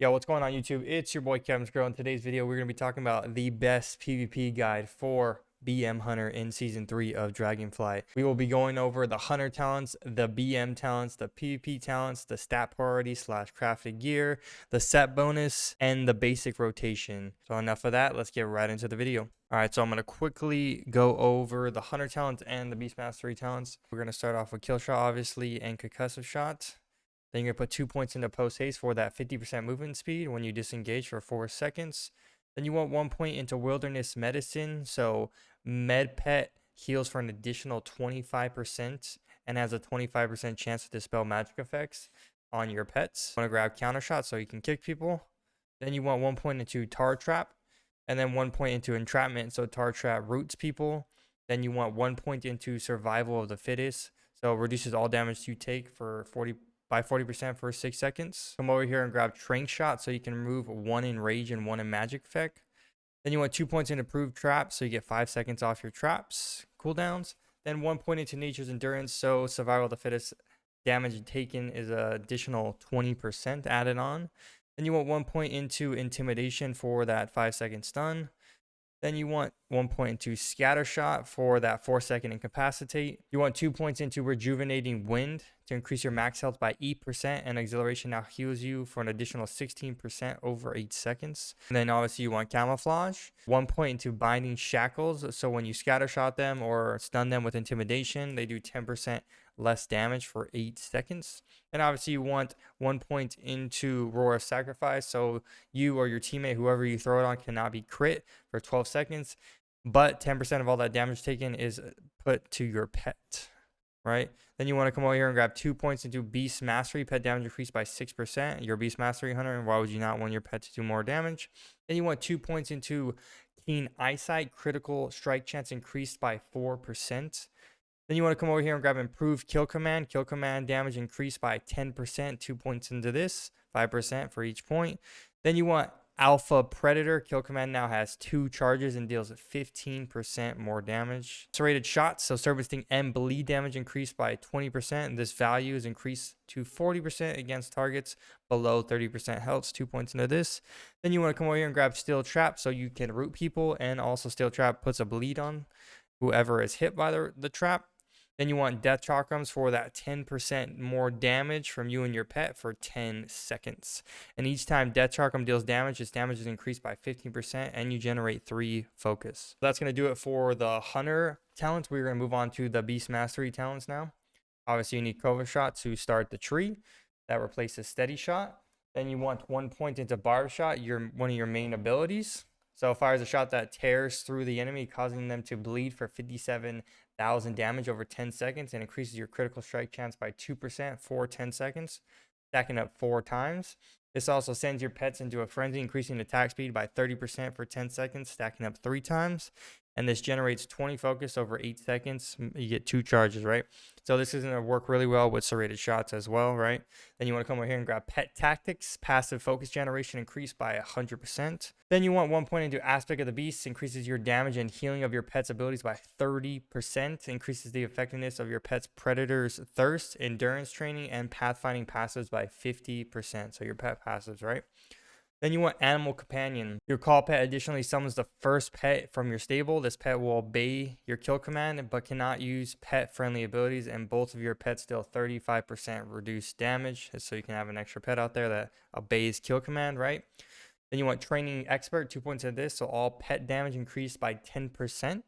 Yo, what's going on YouTube? It's your boy Kevin Scroll. In today's video, we're going to be talking about the best PvP guide for BM Hunter in Season 3 of Dragonflight. We will be going over the Hunter talents, the BM talents, the PvP talents, the stat priority / crafted gear, the set bonus, and the basic rotation. So enough of that, let's get right into the video. Alright, so I'm going to quickly go over the Hunter talents and the Beast Mastery talents. We're going to start off with Kill Shot, obviously, and Concussive Shot. Then you're going to put 2 points into post haste for that 50% movement speed when you disengage for 4 seconds. Then you want 1 point into wilderness medicine. So med pet heals for an additional 25% and has a 25% chance to dispel magic effects on your pets. You want to grab counter shot so you can kick people. Then you want 1 point into tar trap and then 1 point into entrapment. So tar trap roots people. Then you want 1 point into survival of the fittest. So it reduces all damage you take for 40% for 6 seconds. Come over here and grab Trank Shot so you can remove 1 in rage and 1 in magic effect. Then you want 2 points in improved trap so you get 5 seconds off your traps cooldowns. Then 1 point into nature's endurance so survival of the fittest damage taken is an additional 20% added on. Then you want 1 point into intimidation for that 5-second stun. Then you want 1 point into scatter shot for that 4-second incapacitate. You want 2 points into rejuvenating wind to increase your max health by 8%, and exhilaration now heals you for an additional 16% over 8 seconds. And then obviously you want camouflage. 1 point into binding shackles. So when you scatter shot them or stun them with intimidation, they do 10% less damage for 8 seconds. And obviously you want 1 point into roar of sacrifice, so you or your teammate, whoever you throw it on, cannot be crit for 12 seconds, but 10% of all that damage taken is put to your pet, right? Then you want to come over here and grab 2 points into beast mastery. Pet damage increased by 6%. You're a beast mastery hunter, and why would you not want your pet to do more damage? Then you want 2 points into keen eyesight. Critical strike chance increased by 4%. Then you want to come over here and grab improved kill command. Kill command damage increased by 10%. 2 points into this, 5% for each point. Then you want alpha predator. Kill command now has 2 charges and deals 15% more damage. Serrated shots, so servicing and bleed damage increased by 20%. This value is increased to 40% against targets below 30% health. 2 points into this. Then you want to come over here and grab steel trap so you can root people, and also steel trap puts a bleed on whoever is hit by the trap. Then you want death chakrams for that 10% more damage from you and your pet for 10 seconds. And each time death chakram deals damage, this damage is increased by 15% and you generate 3 focus. That's going to do it for the hunter talents. We're going to move on to the beast mastery talents now. Obviously you need cover shot to start the tree. That replaces steady shot. Then you want 1 point into barb shot, one of your main abilities. So it fires a shot that tears through the enemy, causing them to bleed for 57,000 damage over 10 seconds and increases your critical strike chance by 2% for 10 seconds, stacking up 4 times. This also sends your pets into a frenzy, increasing attack speed by 30% for 10 seconds, stacking up 3 times. And this generates 20 focus over 8 seconds. You get 2 charges, right? So this is going to work really well with serrated shots as well, right? Then you want to come over here and grab pet tactics. Passive focus generation increased by 100%. Then you want 1 point into aspect of the beast. Increases your damage and healing of your pet's abilities by 30%. Increases the effectiveness of your pet's predator's thirst, endurance training, and pathfinding passives by 50%. So your pet passives, right? Then you want animal companion. Your call pet additionally summons the first pet from your stable. This pet will obey your kill command but cannot use pet friendly abilities, and both of your pets deal 35% reduced damage, so you can have an extra pet out there that obeys kill command, right? Then you want training expert, 2 points in this, so all pet damage increased by 10%,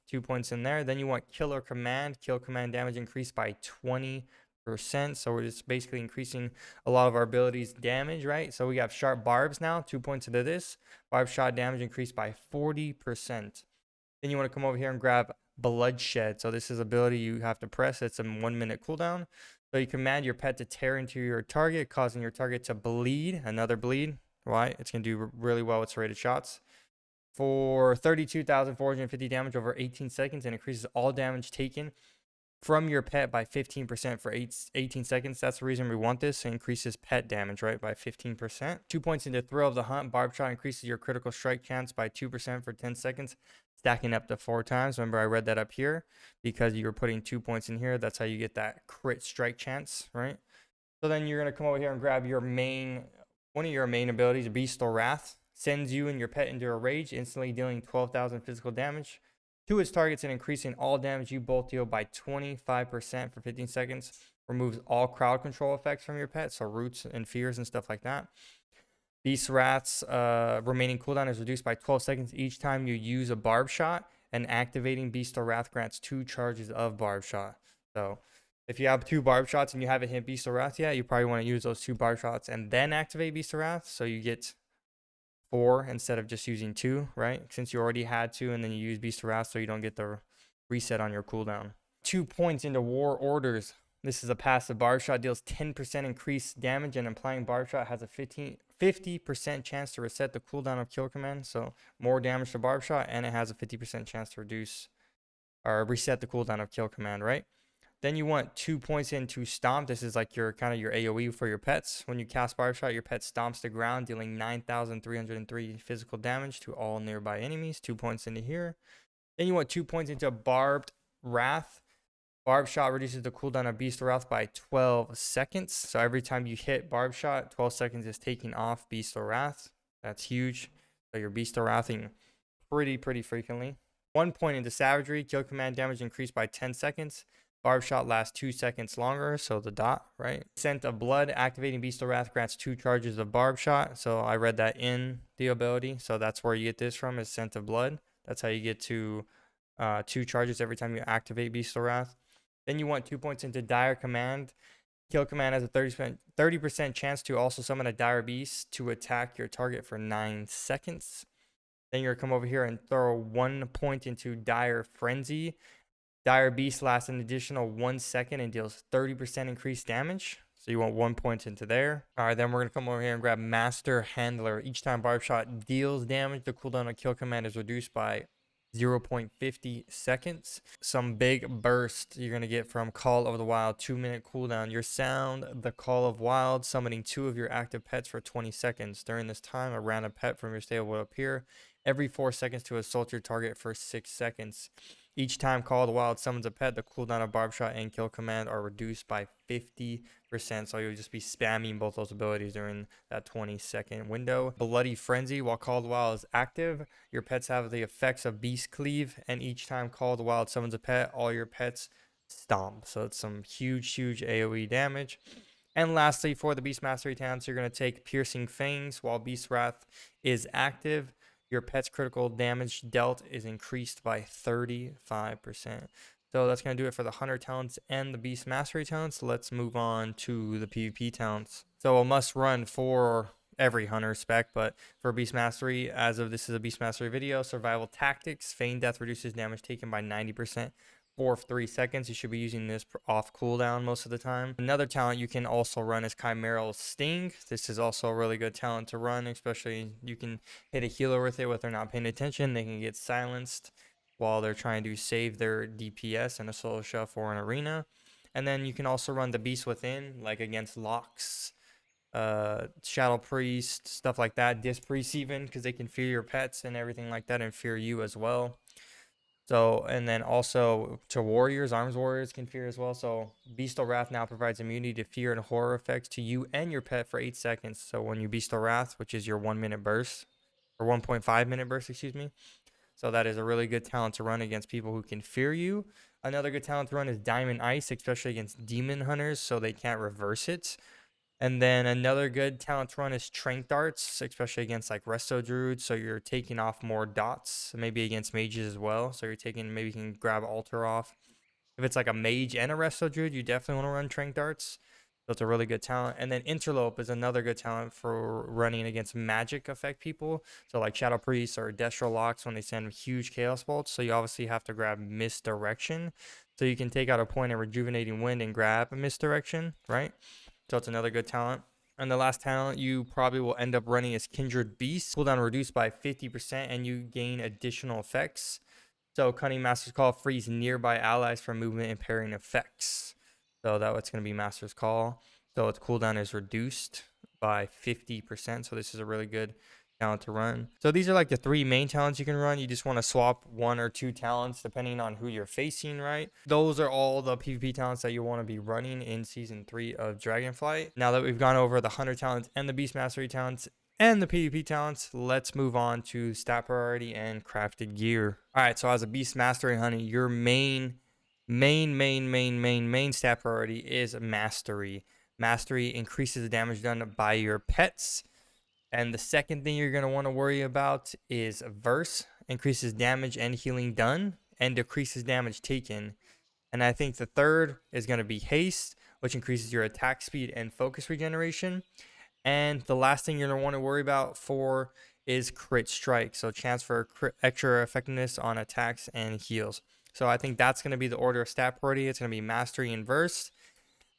2 points in there. Then you want killer command. Kill command damage increased by 20%. So we're just basically increasing a lot of our abilities damage, right? So we have sharp barbs now, 2 points into this. Barb shot damage increased by 40%. Then you want to come over here and grab bloodshed. So this is ability you have to press. It's a 1 minute cooldown. So you command your pet to tear into your target, causing your target to bleed, another bleed, right? It's going to do really well with serrated shots for 32,450 damage over 18 seconds and increases all damage taken from your pet by 15% for 18 seconds. That's the reason we want this. It increases pet damage, right, by 15%. 2 points into thrill of the hunt. Barb shot increases your critical strike chance by 2% for 10 seconds, stacking up to 4 times. Remember, I read that up here because you were putting 2 points in here. That's how you get that crit strike chance, right? So then you're going to come over here and grab your main One of your main abilities, Beast's Wrath, sends you and your pet into a rage, instantly dealing 12,000 physical damage to its targets and increasing all damage you both deal by 25% for 15 seconds. Removes all crowd control effects from your pet, so roots and fears and stuff like that. Beast Wrath's remaining cooldown is reduced by 12 seconds each time you use a barb shot, and activating Beast Wrath grants 2 charges of barb shot. So if you have 2 barb shots and you haven't hit Beast Wrath yet, you probably want to use those 2 barb shots and then activate Beast Wrath, so you get 4 instead of just using 2, right? Since you already had 2 and then you use Beast Wrath, so you don't get the reset on your cooldown. 2 points into War Orders. This is a passive. Barb shot deals 10% increased damage, and applying barb shot has a 50% chance to reset the cooldown of kill command. So more damage to barb shot, and it has a 50% chance to reduce or reset the cooldown of kill command, right? Then you want 2 points into Stomp. This is like your kind of your AoE for your pets. When you cast barb shot, your pet stomps the ground, dealing 9,303 physical damage to all nearby enemies. 2 points into here. Then you want 2 points into Barbed Wrath. Barb shot reduces the cooldown of Beast Wrath by 12 seconds. So every time you hit barb shot, 12 seconds is taking off Beast Wrath. That's huge. So you're Beast Wrathing pretty frequently. 1 point into Savagery. Kill command damage increased by 10 seconds. Barb shot lasts 2 seconds longer, so the dot, right? Scent of Blood. Activating Beast Wrath grants 2 charges of barb shot. So I read that in the ability. So that's where you get this from, is Scent of Blood. That's how you get to 2 charges every time you activate Beast Wrath. Then you want 2 points into Dire Command. Kill command has a 30% chance to also summon a Dire Beast to attack your target for 9 seconds. Then you're going to come over here and throw 1 point into Dire Frenzy. Dire Beast lasts an additional 1 second and deals 30% increased damage. So you want 1 point into there. All right, then we're going to come over here and grab Master Handler. Each time barb shot deals damage, the cooldown of kill command is reduced by 0.50 seconds. Some big burst you're going to get from Call of the Wild. 2-minute cooldown. Your sound the Call of Wild, summoning 2 of your active pets for 20 seconds. During this time, a random pet from your stable will appear every 4 seconds to assault your target for 6 seconds. Each time Call of the Wild summons a pet, the cooldown of barb shot and kill command are reduced by 50%. So you'll just be spamming both those abilities during that 20-second window. Bloody Frenzy. While Call of the Wild is active, your pets have the effects of Beast Cleave, and each time Call of the Wild summons a pet, all your pets stomp. So it's some huge AoE damage. And lastly, for the Beast Mastery talents, you're going to take Piercing Fangs. While Beast Wrath is active, your pet's critical damage dealt is increased by 35%. So that's going to do it for the Hunter talents and the Beast Mastery talents. Let's move on to the PvP talents. So a must run for every Hunter spec, but for Beast Mastery, as of this is a Beast Mastery video, Survival Tactics. Feign Death reduces damage taken by 90% for 3 seconds. You should be using this off cooldown most of the time. Another talent you can also run is Chimeral Sting. This is also a really good talent to run, especially you can hit a healer with it. If they're not paying attention, they can get silenced while they're trying to save their DPS in a solo shelf or an arena. And then you can also run the Beast Within, like against Locks, Shadow Priest, stuff like that. Disc Priest even, because they can fear your pets and everything like that, and fear you as well. So, and then also to warriors, arms warriors can fear as well. So Beastal Wrath now provides immunity to fear and horror effects to you and your pet for 8 seconds. So when you Beastal Wrath, which is your 1 minute burst, or 1.5 minute burst, excuse me. So that is a really good talent to run against people who can fear you. Another good talent to run is Diamond Ice, especially against demon hunters, so they can't reverse it. And then another good talent to run is Trank Darts, especially against like Resto Druids. So you're taking off more dots, maybe against mages as well. So you're taking, maybe you can grab Altar off. If it's like a mage and a Resto Druid, you definitely want to run Trank Darts. So it's a really good talent. And then Interlope is another good talent for running against magic effect people. So like Shadow Priests or Destro Locks when they send huge Chaos Bolts. So you obviously have to grab Misdirection. So you can take out a point in Rejuvenating Wind and grab a Misdirection, right? So it's another good talent. And the last talent you probably will end up running is Kindred Beast. Cooldown reduced by 50% and you gain additional effects. So Cunning Master's Call frees nearby allies from movement and parrying effects. So that's going to be Master's Call. So its cooldown is reduced by 50%. So this is a really good talent to run. So these are like the 3 main talents you can run. You just want to swap 1 or 2 talents depending on who you're facing, right? Those are all the PvP talents that you want to be running in season 3 of Dragonflight. Now that we've gone over the hunter talents and the beast mastery talents and the PvP talents, let's move on to stat priority and crafted gear. All right, so as a beast mastery hunter, your main stat priority is mastery. Mastery increases the damage done by your pets. And the second thing you're going to want to worry about is verse. Increases damage and healing done and decreases damage taken. And I think the third is going to be haste, which increases your attack speed and focus regeneration. And the last thing you're going to want to worry about for is crit strike. So chance for extra effectiveness on attacks and heals. So I think that's going to be the order of stat priority. It's going to be mastery and verse.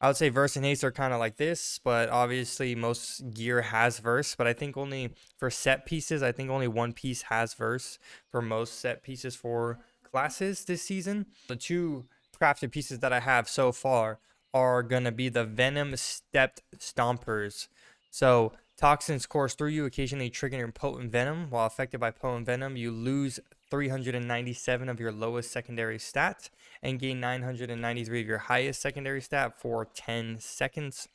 I would say verse and haste are kind of like this, but obviously most gear has verse. But I think only for set pieces, I think only one piece has verse for most set pieces for classes this season. The 2 crafted pieces that I have so far are going to be the Venom Stepped Stompers. So toxins course through you, occasionally triggering potent venom. While affected by potent venom, you lose 397 of your lowest secondary stat and gain 993 of your highest secondary stat for 10 seconds.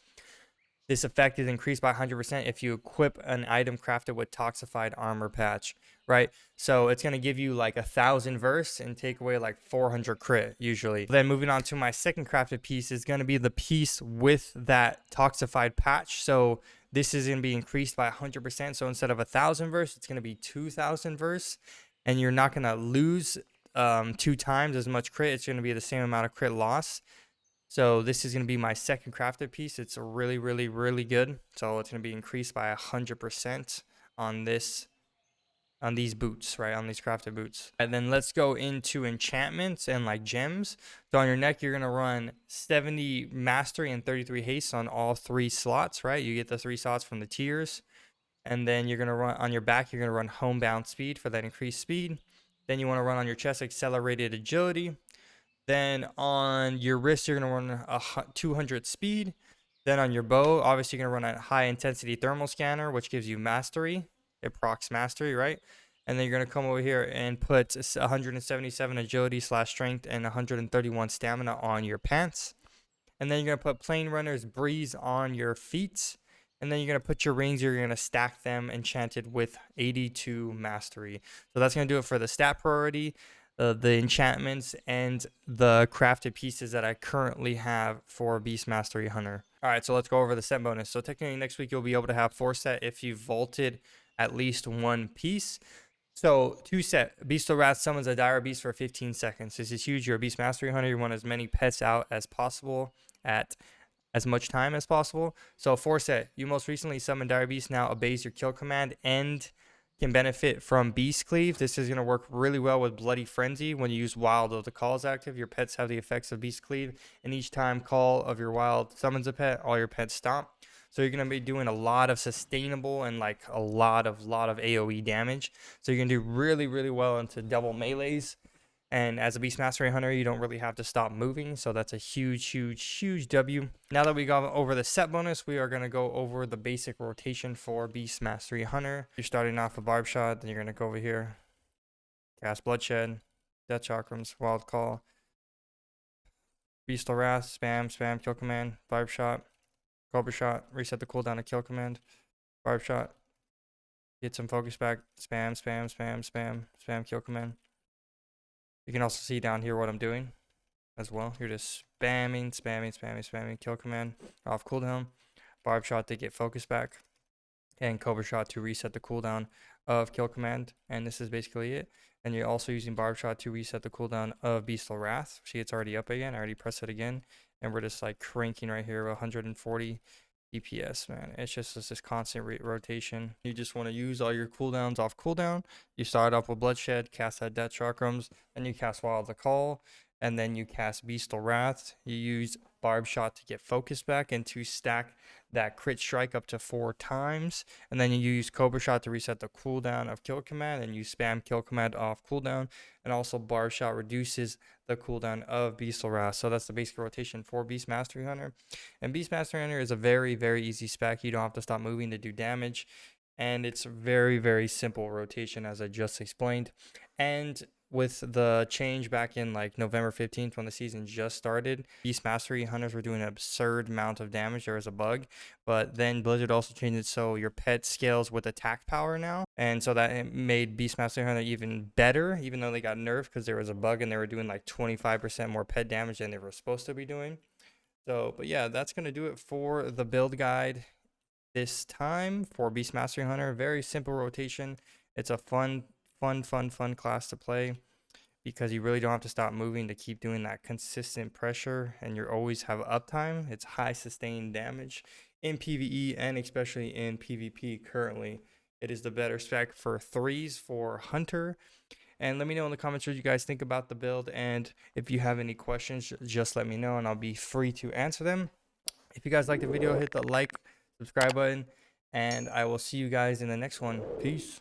This effect is increased by 100% if you equip an item crafted with toxified armor patch, right? So it's going to give you like 1,000 verse and take away like 400 crit usually. Then moving on to my second crafted piece is going to be the piece with that toxified patch. So this is going to be increased by 100%. So instead of 1,000 verse, it's going to be 2,000 verse. And you're not going to lose 2 times as much crit. It's going to be the same amount of crit loss. So this is going to be my second crafted piece. It's really good. So it's going to be increased by 100% on these boots, right? On these crafted boots. And then let's go into enchantments and like gems. So on your neck, you're going to run 70 mastery and 33 haste on all 3 slots, right? You get the 3 slots from the tiers. And then you're going to run on your back, you're going to run homebound speed for that increased speed. Then you want to run on your chest accelerated agility. Then on your wrist, you're going to run 200 speed. Then on your bow, obviously you're going to run a high intensity thermal scanner, which gives you mastery. It procs mastery, right? And then you're going to come over here and put 177 agility / strength and 131 stamina on your pants. And then you're going to put Plane Runner's Breeze on your feet. And then you're going to put your rings, you're going to stack them enchanted with 82 mastery. So that's going to do it for the stat priority, the enchantments, and the crafted pieces that I currently have for Beast Mastery Hunter. All right, so let's go over the set bonus. So technically next week you'll be able to have 4 set if you vaulted at least 1 piece. So 2 set, Beast of Wrath summons a dire beast for 15 seconds. This is huge. You're a Beast Mastery Hunter. You want as many pets out as possible at as much time as possible. So 4 set, you most recently summoned dire beast, now obeys your kill command and can benefit from Beast Cleave. This is going to work really well with Bloody Frenzy. When you use Wild of the Call is active, your pets have the effects of Beast Cleave, and each time Call of your Wild summons a pet, all your pets stomp. So you're going to be doing a lot of sustainable and like a lot of AoE damage. So you're going to do really well into double melees. And as a Beast Mastery Hunter, you don't really have to stop moving. So that's a huge W. Now that we got over the set bonus, we are going to go over the basic rotation for Beast Mastery Hunter. You're starting off with Barb Shot, then you're going to go over here, cast Bloodshed, Death Chakrams, Wild Call, Beast of Wrath, spam, kill command, Barb Shot, Cobra Shot, reset the cooldown to kill command, Barb Shot, get some focus back, spam, kill command. You can also see down here what I'm doing as well. You're just spamming, kill command, off cooldown, Barb Shot to get focus back, and Cobra Shot to reset the cooldown of kill command. And this is basically it. And you're also using Barb Shot to reset the cooldown of Beast of Wrath. See, it's already up again. I already pressed it again. And we're just like cranking right here, 140 DPS, man. It's just this constant rotation. You just want to use all your cooldowns off cooldown. You start off with Bloodshed, cast that Death Chakrams, then you cast Wild the Call, and then you cast Beast of Wrath. You use Barb Shot to get focus back and to stack that crit strike up to 4 times. And then you use Cobra Shot to reset the cooldown of kill command, and you spam kill command off cooldown. And also Barb Shot reduces the cooldown of Beast of Wrath. So that's the basic rotation for Beast Mastery Hunter. And Beast Mastery Hunter is a very easy spec. You don't have to stop moving to do damage. and it's very simple rotation as I just explained. And with the change back in like November 15th when the season just started, Beast Mastery hunters were doing an absurd amount of damage. There was a bug, but then Blizzard also changed it so your pet scales with attack power now, and so that made Beast Mastery hunter even better, even though they got nerfed because there was a bug and they were doing like 25% more pet damage than they were supposed to be doing. So, but yeah, that's going to do it for the build guide this time for Beast Mastery Hunter. Very simple rotation. It's a fun class to play because you really don't have to stop moving to keep doing that consistent pressure, and you always have uptime. It's high sustained damage in PvE and especially in PvP currently. It is the better spec for threes for Hunter. And let me know in the comments what you guys think about the build, and if you have any questions, just let me know and I'll be free to answer them. If you guys like the video, hit the like, subscribe button, and I will see you guys in the next one. Peace.